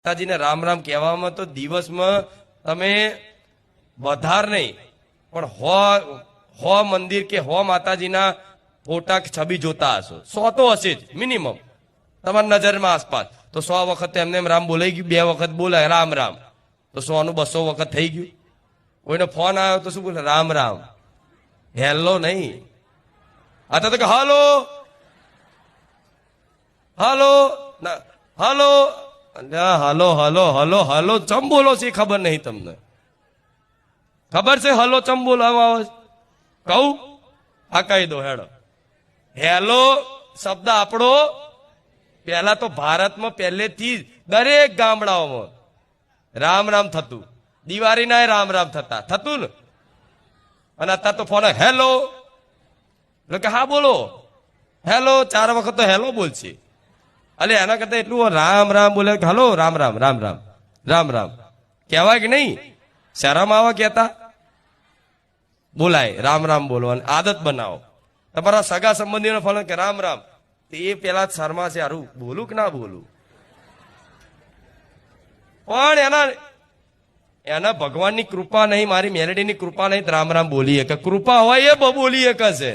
માતાજીને રામ રામ કહેવામાં તો દિવસમાં તમે વધાર નહીં પણ હો મંદિર કે હો માતાજીના ફોટા છબી જોતા હશો. 100 તો હશે જ મિનિમમ તમારી નજરમાં આસપાસ. તો 100 વખત એમને એમ રામ બોલાઈ ગયું, 2 વખત બોલાય રામ રામ, તો 100 નું 200 વખત થઈ ગયું. કોઈનો ફોન આવ્યો તો શું બોલે? રામ રામ. હેલો નહીં, આ તો કે હાલો હાલો હાલો હાલો હાલો હાલો હાલો ચમ બોલો છે ખબર નહીં તમને? ખબર છે હલો ચમ બોલાવા આવે? કહું આ કહી દો હેડો. હેલો શબ્દ આપણો પહેલા તો ભારતમાં પહેલેથી દરેક ગામડાઓમાં રામ રામ થતું, દિવાળીના રામ રામ થતું ને. અને અત્યારે તો ફોન હેલો એટલે કે હા બોલો હેલો, 4 વખત તો હેલો બોલશે. અલે એના કરતા એટલું રામ રામ બોલે કે હલો રામ રામ રામ રામ રામ રામ કહેવાય કે નહીં? શરમ આવે કહેતા? બોલાય રામ રામ બોલવાની આદત બનાવો. તમારા સગા સંબંધીનો ફોન કે રામ રામ, એ પેલા શર્મા છે હારું બોલું કે ના બોલું? પણ એના ભગવાનની કૃપા નહીં, મારી મેલેડીની કૃપા નહીં, રામ રામ બોલીએ કે કૃપા હોય એ બોલીએ કે છે.